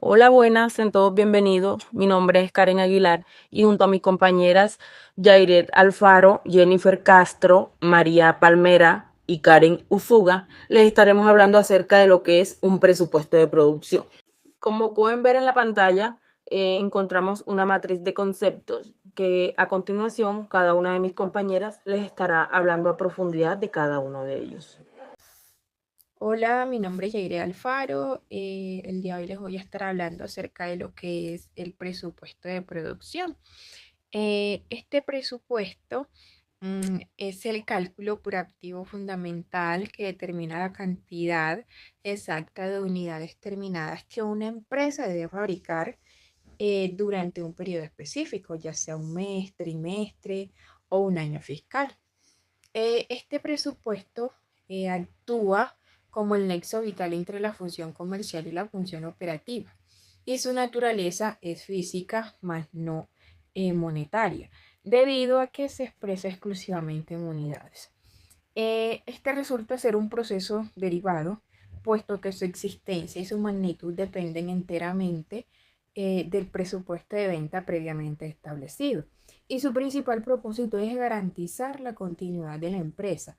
Hola, buenas, sean todos bienvenidos. Mi nombre es Karen Aguilar y junto a mis compañeras Yairet Alfaro, Jennifer Castro, María Palmera y Karen Ufuga, les estaremos hablando acerca de lo que es un presupuesto de producción. Como pueden ver en la pantalla, encontramos una matriz de conceptos que a continuación cada una de mis compañeras les estará hablando a profundidad de cada uno de ellos. Hola, mi nombre es Yaire Alfaro. El día de hoy les voy a estar hablando acerca de lo que es el presupuesto de producción. Este presupuesto es el cálculo por activo fundamental que determina la cantidad exacta de unidades terminadas que una empresa debe fabricar durante un periodo específico, ya sea un mes, trimestre o un año fiscal. Este presupuesto actúa como el nexo vital entre la función comercial y la función operativa, y su naturaleza es física, más no monetaria, debido a que se expresa exclusivamente en unidades. Este resulta ser un proceso derivado, puesto que su existencia y su magnitud dependen enteramente del presupuesto de venta previamente establecido. Y su principal propósito es garantizar la continuidad de la empresa,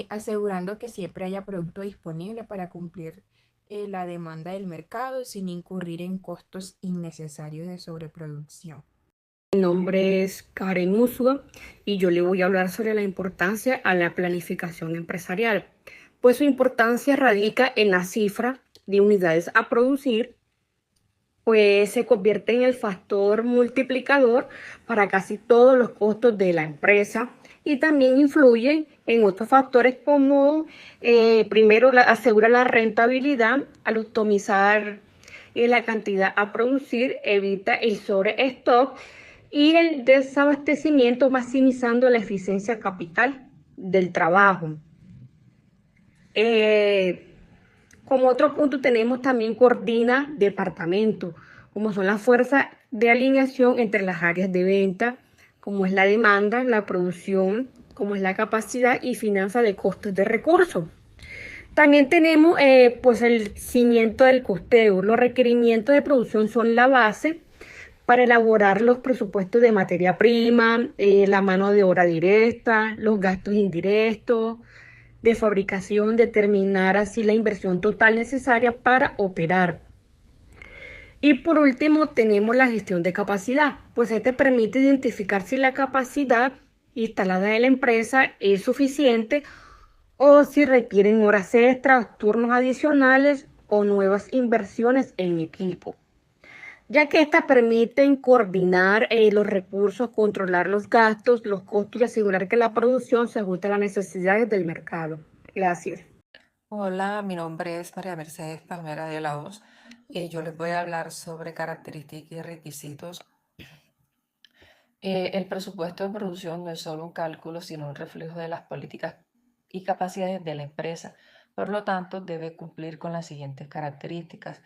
asegurando que siempre haya producto disponible para cumplir la demanda del mercado sin incurrir en costos innecesarios de sobreproducción. Mi nombre es Karen Usua y yo le voy a hablar sobre la importancia a la planificación empresarial. Pues su importancia radica en la cifra de unidades a producir, pues se convierte en el factor multiplicador para casi todos los costos de la empresa y también influye en otros factores como primero asegura la rentabilidad al optimizar la cantidad a producir, evita el sobrestock y el desabastecimiento, maximizando la eficiencia capital del trabajo. Eh, Como otro punto tenemos también coordina departamentos, como son las fuerzas de alineación entre las áreas de venta, como es la demanda, la producción, como es la capacidad y finanza de costes de recursos. También tenemos pues el cimiento del costeo. Los requerimientos de producción son la base para elaborar los presupuestos de materia prima, la mano de obra directa, los gastos indirectos de fabricación, determinar así la inversión total necesaria para operar. Y por último tenemos la gestión de capacidad, pues este permite identificar si la capacidad instalada de la empresa es suficiente o si requieren horas extras, turnos adicionales o nuevas inversiones en equipo, ya que estas permiten coordinar los recursos, controlar los gastos, los costos y asegurar que la producción se ajuste a las necesidades del mercado. Gracias. Hola, mi nombre es María Mercedes Palmera de la Hoz y yo les voy a hablar sobre características y requisitos. El presupuesto de producción no es solo un cálculo, sino un reflejo de las políticas y capacidades de la empresa. Por lo tanto, debe cumplir con las siguientes características.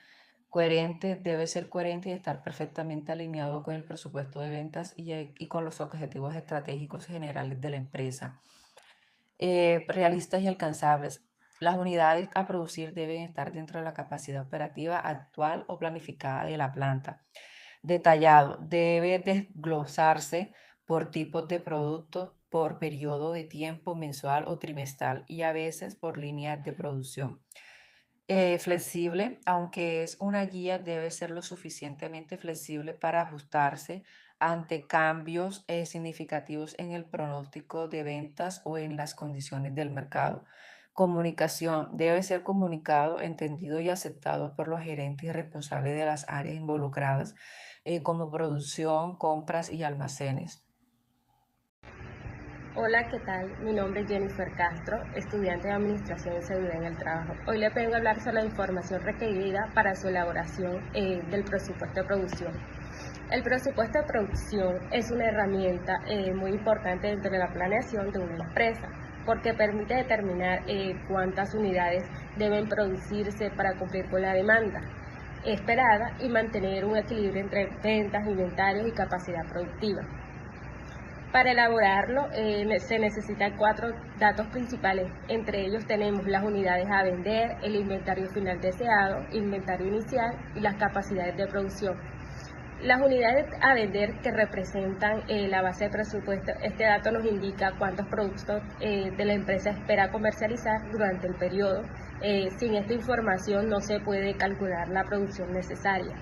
Coherente, debe ser coherente y estar perfectamente alineado con el presupuesto de ventas y con los objetivos estratégicos generales de la empresa. Realistas y alcanzables. Las unidades a producir deben estar dentro de la capacidad operativa actual o planificada de la planta. Detallado, debe desglosarse por tipos de productos, por periodo de tiempo mensual o trimestral y a veces por líneas de producción. Flexible, aunque es una guía, debe ser lo suficientemente flexible para ajustarse ante cambios significativos en el pronóstico de ventas o en las condiciones del mercado. Comunicación debe ser comunicado, entendido y aceptado por los gerentes y responsables de las áreas involucradas, como producción, compras y almacenes. Hola, ¿qué tal? Mi nombre es Jennifer Castro, estudiante de Administración y Seguridad en el Trabajo. Hoy les vengo a hablar sobre la información requerida para su elaboración del presupuesto de producción. El presupuesto de producción es una herramienta muy importante dentro de la planeación de una empresa, porque permite determinar cuántas unidades deben producirse para cumplir con la demanda esperada y mantener un equilibrio entre ventas, inventarios y capacidad productiva. Para elaborarlo se necesitan 4 datos principales. Entre ellos tenemos las unidades a vender, el inventario final deseado, inventario inicial y las capacidades de producción. Las unidades a vender que representan la base de presupuesto, este dato nos indica cuántos productos de la empresa espera comercializar durante el periodo. Sin esta información no se puede calcular la producción necesaria.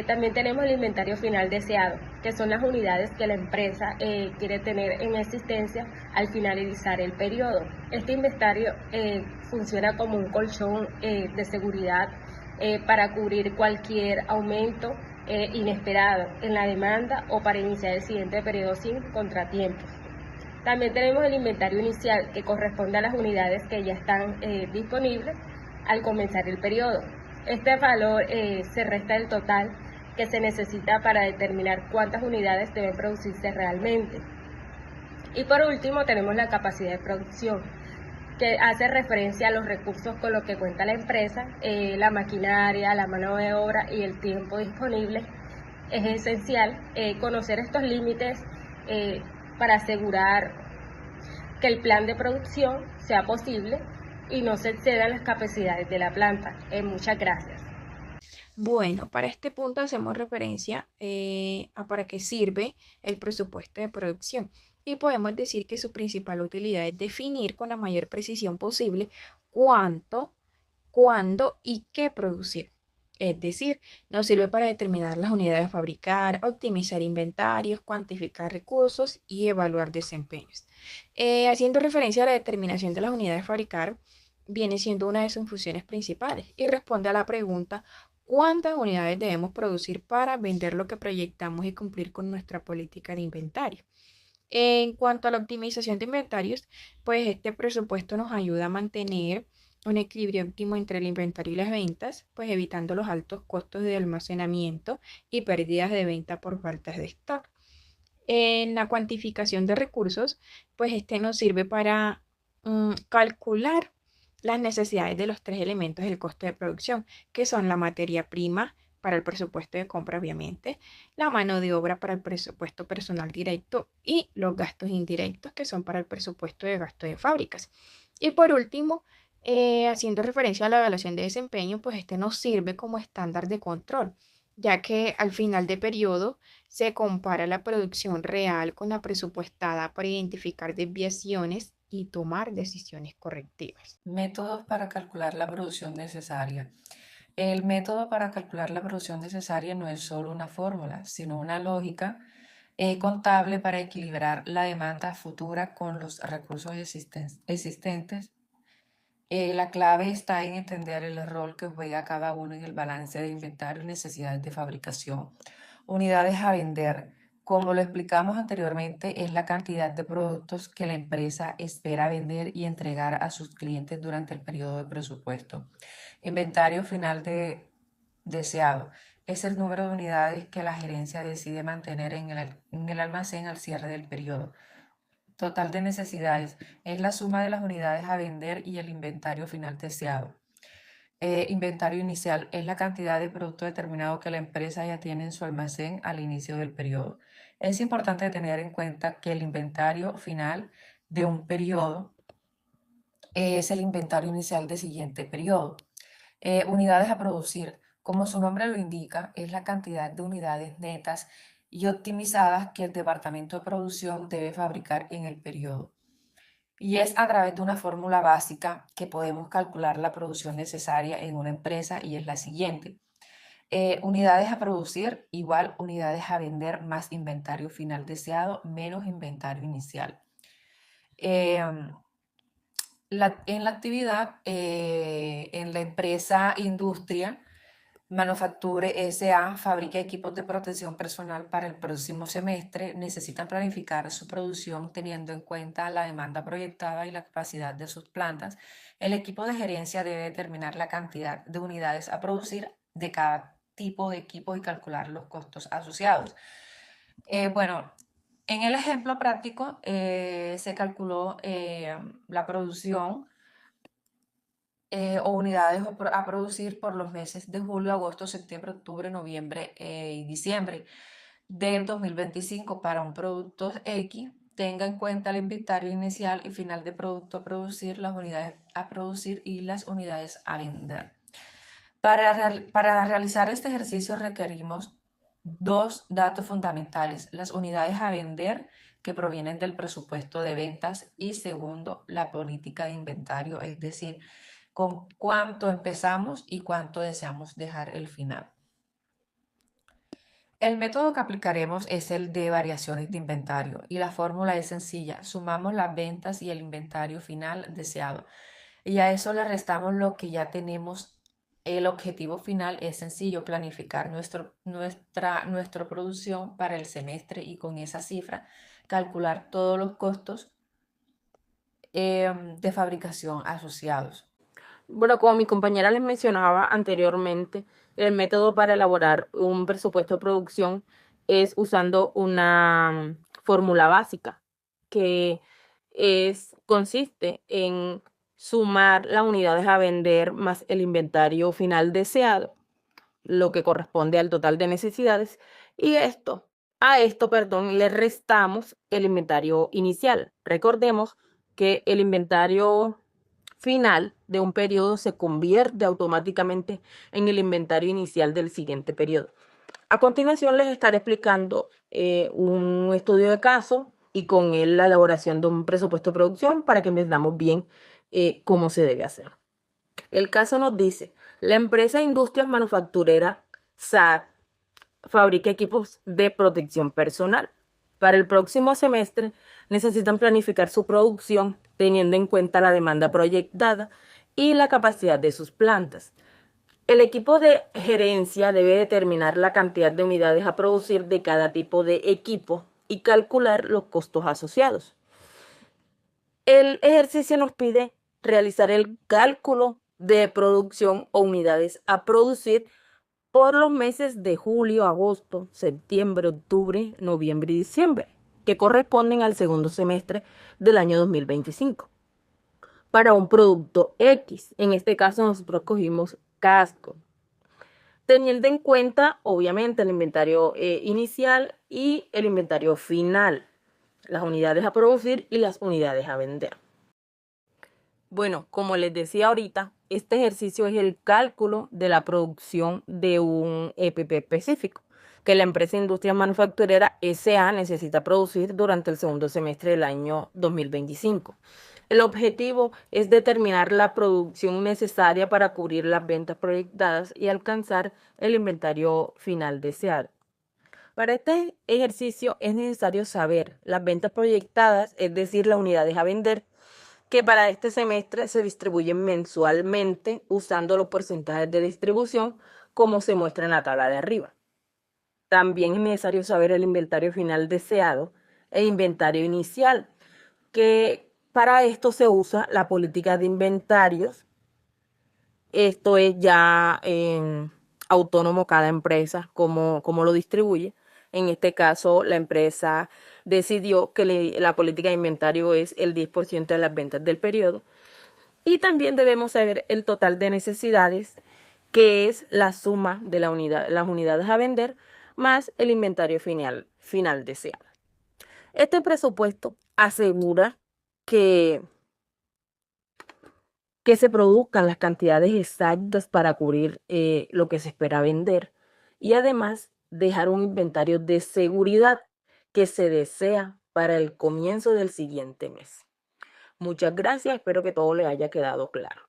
También tenemos el inventario final deseado, que son las unidades que la empresa quiere tener en existencia al finalizar el periodo. Este inventario funciona como un colchón de seguridad para cubrir cualquier aumento inesperado en la demanda o para iniciar el siguiente periodo sin contratiempos. También tenemos el inventario inicial, que corresponde a las unidades que ya están disponibles al comenzar el periodo. Este valor se resta del total que se necesita para determinar cuántas unidades deben producirse realmente. Y por último tenemos la capacidad de producción, que hace referencia a los recursos con los que cuenta la empresa, la maquinaria, la mano de obra y el tiempo disponible. Es esencial conocer estos límites para asegurar que el plan de producción sea posible y no se excedan las capacidades de la planta. Muchas gracias. Bueno, para este punto hacemos referencia a para qué sirve el presupuesto de producción y podemos decir que su principal utilidad es definir con la mayor precisión posible cuánto, cuándo y qué producir. Es decir, nos sirve para determinar las unidades a fabricar, optimizar inventarios, cuantificar recursos y evaluar desempeños. Haciendo referencia a la determinación de las unidades a fabricar, viene siendo una de sus funciones principales y responde a la pregunta: ¿cuántas unidades debemos producir para vender lo que proyectamos y cumplir con nuestra política de inventario? En cuanto a la optimización de inventarios, pues este presupuesto nos ayuda a mantener un equilibrio óptimo entre el inventario y las ventas, pues evitando los altos costos de almacenamiento y pérdidas de venta por faltas de stock. En la cuantificación de recursos, pues este nos sirve para calcular las necesidades de los 3 elementos del costo de producción, que son la materia prima para el presupuesto de compra, obviamente, la mano de obra para el presupuesto personal directo y los gastos indirectos, que son para el presupuesto de gasto de fábricas. Y por último, haciendo referencia a la evaluación de desempeño, pues este nos sirve como estándar de control, ya que al final de periodo se compara la producción real con la presupuestada para identificar desviaciones y tomar decisiones correctivas. Métodos para calcular la producción necesaria. El método para calcular la producción necesaria no es solo una fórmula, sino una lógica contable para equilibrar la demanda futura con los recursos existentes. La clave está en entender el rol que juega cada uno en el balance de inventario y necesidades de fabricación. Unidades a vender. Como lo explicamos anteriormente, es la cantidad de productos que la empresa espera vender y entregar a sus clientes durante el periodo de presupuesto. Inventario final deseado. Es el número de unidades que la gerencia decide mantener en el almacén al cierre del periodo. Total de necesidades es la suma de las unidades a vender y el inventario final deseado. Inventario inicial es la cantidad de producto determinado que la empresa ya tiene en su almacén al inicio del periodo. Es importante tener en cuenta que el inventario final de un periodo es el inventario inicial del siguiente periodo. Unidades a producir, como su nombre lo indica, es la cantidad de unidades netas y optimizadas que el departamento de producción debe fabricar en el periodo. Y es a través de una fórmula básica que podemos calcular la producción necesaria en una empresa y es la siguiente. Unidades a producir igual unidades a vender más inventario final deseado menos inventario inicial. En la actividad, en la empresa Industria Manufacture S.A. fabrica equipos de protección personal para el próximo semestre. Necesitan planificar su producción teniendo en cuenta la demanda proyectada y la capacidad de sus plantas. El equipo de gerencia debe determinar la cantidad de unidades a producir de cada tipo de equipo y calcular los costos asociados. Bueno, en el ejemplo práctico se calculó la producción o unidades a producir por los meses de julio, agosto, septiembre, octubre, noviembre y diciembre. del 2025 para un producto X tenga en cuenta el inventario inicial y final de producto a producir, las unidades a producir y las unidades a vender. Para realizar este ejercicio requerimos dos datos fundamentales: las unidades a vender, que provienen del presupuesto de ventas, y segundo, la política de inventario, es decir, con cuánto empezamos y cuánto deseamos dejar el final. El método que aplicaremos es el de variaciones de inventario y la fórmula es sencilla: sumamos las ventas y el inventario final deseado y a eso le restamos lo que ya tenemos. El objetivo final es sencillo: planificar nuestra producción para el semestre y con esa cifra calcular todos los costos de fabricación asociados. Bueno, como mi compañera les mencionaba anteriormente, el método para elaborar un presupuesto de producción es usando una fórmula básica que consiste en sumar las unidades a vender más el inventario final deseado, lo que corresponde al total de necesidades, y a esto, le restamos el inventario inicial. Recordemos que el inventario final de un periodo se convierte automáticamente en el inventario inicial del siguiente periodo. A continuación les estaré explicando un estudio de caso y con él la elaboración de un presupuesto de producción para que entendamos bien cómo se debe hacer. El caso nos dice: la empresa Industrias Manufactureras SAD fabrica equipos de protección personal. Para el próximo semestre necesitan planificar su producción teniendo en cuenta la demanda proyectada y la capacidad de sus plantas. El equipo de gerencia debe determinar la cantidad de unidades a producir de cada tipo de equipo y calcular los costos asociados. El ejercicio nos pide realizar el cálculo de producción o unidades a producir por los meses de julio, agosto, septiembre, octubre, noviembre y diciembre, que corresponden al segundo semestre del año 2025. Para un producto X, en este caso nosotros cogimos casco, teniendo en cuenta obviamente el inventario inicial y el inventario final, las unidades a producir y las unidades a vender. Bueno, como les decía ahorita, este ejercicio es el cálculo de la producción de un EPP específico que la empresa Industrias Manufactureras S.A. necesita producir durante el segundo semestre del año 2025. El objetivo es determinar la producción necesaria para cubrir las ventas proyectadas y alcanzar el inventario final deseado. Para este ejercicio es necesario saber las ventas proyectadas, es decir, las unidades a vender, que para este semestre se distribuyen mensualmente usando los porcentajes de distribución como se muestra en la tabla de arriba. También es necesario saber el inventario final deseado e inventario inicial, que para esto se usa la política de inventarios. Esto es ya autónomo cada empresa, como lo distribuye. En este caso, la empresa decidió que la política de inventario es el 10% de las ventas del periodo. Y también debemos saber el total de necesidades, que es la suma de las unidades a vender más el inventario final deseado. Este presupuesto asegura que se produzcan las cantidades exactas para cubrir lo que se espera vender y además dejar un inventario de seguridad que se desea para el comienzo del siguiente mes. Muchas gracias, espero que todo les haya quedado claro.